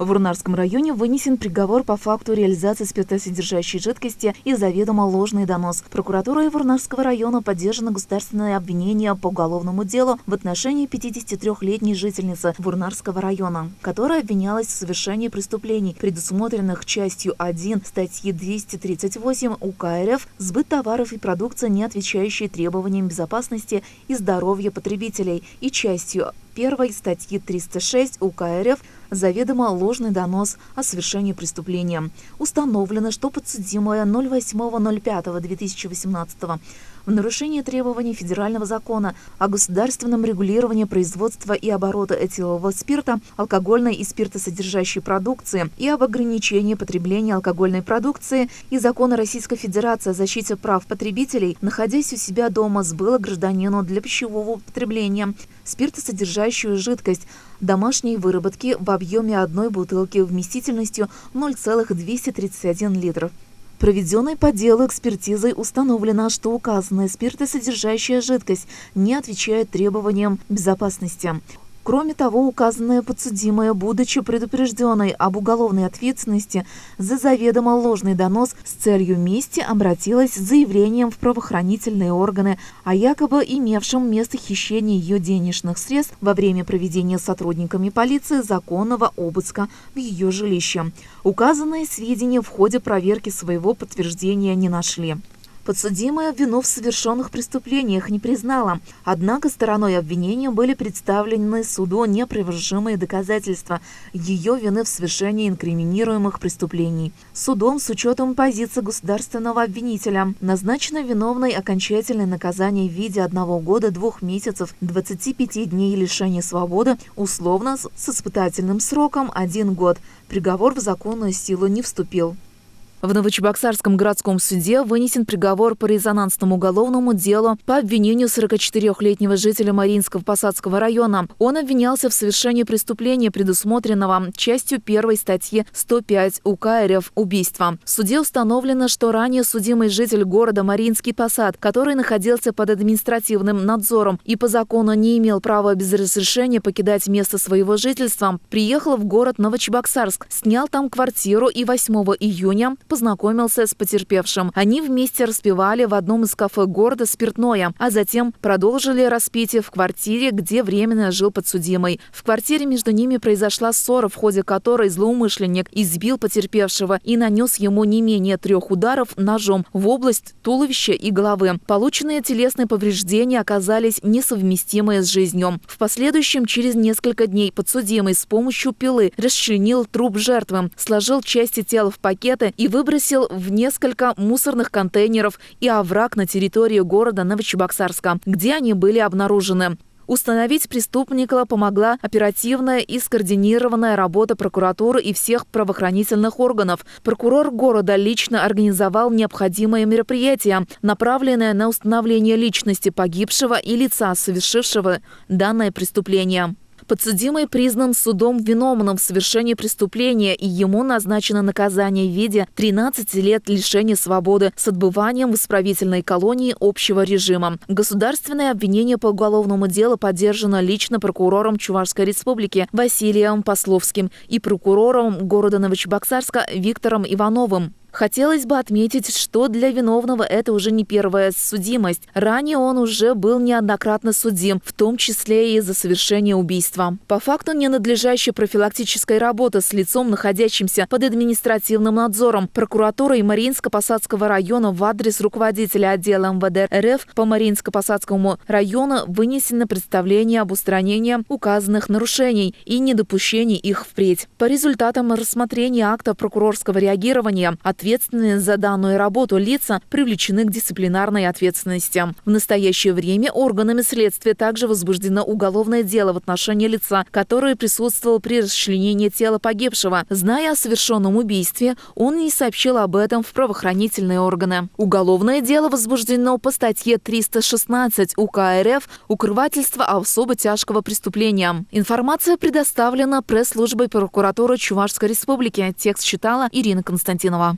В Урнарском районе вынесен приговор по факту реализации спиртосодержащей жидкости и заведомо ложный донос. Прокуратурой Урнарского района поддержано государственное обвинение по уголовному делу в отношении 53-летней жительницы Урнарского района, которая обвинялась в совершении преступлений, предусмотренных частью 1 статьи 238 УК РФ «Сбыт товаров и продукции, не отвечающие требованиям безопасности и здоровья потребителей», и частью 1 статьи 306 УК РФ «Заведомо ложный донос о совершении преступления». Установлено, что подсудимая 08.05.2018 в нарушении требований федерального закона о государственном регулировании производства и оборота этилового спирта, алкогольной и спиртосодержащей продукции и об ограничении потребления алкогольной продукции и закона Российской Федерации о защите прав потребителей, находясь у себя дома, сбыла гражданину для пищевого употребления спиртосодержащую жидкость домашней выработки в объеме одной бутылки вместительностью 0,231 литров. Проведенной по делу экспертизой установлено, что указанная спиртосодержащая жидкость не отвечает требованиям безопасности. Кроме того, указанная подсудимая, будучи предупрежденной об уголовной ответственности за заведомо ложный донос, с целью мести обратилась с заявлением в правоохранительные органы о якобы имевшем место хищении ее денежных средств во время проведения сотрудниками полиции законного обыска в ее жилище. Указанные сведения в ходе проверки своего подтверждения не нашли. Подсудимая вину в совершенных преступлениях не признала, однако стороной обвинения были представлены суду неопровержимые доказательства ее вины в совершении инкриминируемых преступлений. Судом с учетом позиции государственного обвинителя назначено виновной окончательное наказание в виде 1 года 2 месяцев 25 дней лишения свободы условно с испытательным сроком 1 год. Приговор в законную силу не вступил. В Новочебоксарском городском суде вынесен приговор по резонансному уголовному делу по обвинению 44-летнего жителя Мариинского Посадского района. Он обвинялся в совершении преступления, предусмотренного частью 1 статьи 105 УК РФ «Убийство». В суде установлено, что ранее судимый житель города Мариинский Посад, который находился под административным надзором и по закону не имел права без разрешения покидать место своего жительства, приехал в город Новочебоксарск, снял там квартиру и 8 июня познакомился с потерпевшим. Они вместе распивали в одном из кафе города спиртное, а затем продолжили распитие в квартире, где временно жил подсудимый. В квартире между ними произошла ссора, в ходе которой злоумышленник избил потерпевшего и нанес ему не менее 3 ударов ножом в область туловища и головы. Полученные телесные повреждения оказались несовместимые с жизнью. В последующем, через несколько дней, подсудимый с помощью пилы расчленил труп жертвы, сложил части тела в пакеты и выбросил в несколько мусорных контейнеров и овраг на территории города Новочебоксарска, где они были обнаружены. Установить преступника помогла оперативная и скоординированная работа прокуратуры и всех правоохранительных органов. Прокурор города лично организовал необходимые мероприятия, направленные на установление личности погибшего и лица, совершившего данное преступление. Подсудимый признан судом виновным в совершении преступления, и ему назначено наказание в виде 13 лет лишения свободы с отбыванием в исправительной колонии общего режима. Государственное обвинение по уголовному делу поддержано лично прокурором Чувашской республики Василием Пословским и прокурором города Новочебоксарска Виктором Ивановым. Хотелось бы отметить, что для виновного это уже не первая судимость. Ранее он уже был неоднократно судим, в том числе и за совершение убийства. По факту ненадлежащей профилактической работы с лицом, находящимся под административным надзором, прокуратурой Мариинско-Посадского района в адрес руководителя отдела МВД РФ по Мариинско-Посадскому району вынесено представление об устранении указанных нарушений и недопущении их впредь. По результатам рассмотрения акта прокурорского реагирования ответственные за данную работу лица привлечены к дисциплинарной ответственности. В настоящее время органами следствия также возбуждено уголовное дело в отношении лица, которое присутствовало при расчленении тела погибшего. Зная о совершенном убийстве, он не сообщил об этом в правоохранительные органы. Уголовное дело возбуждено по статье 316 УК РФ «Укрывательство особо тяжкого преступления». Информация предоставлена пресс-службой прокуратуры Чувашской республики. Текст читала Ирина Константинова.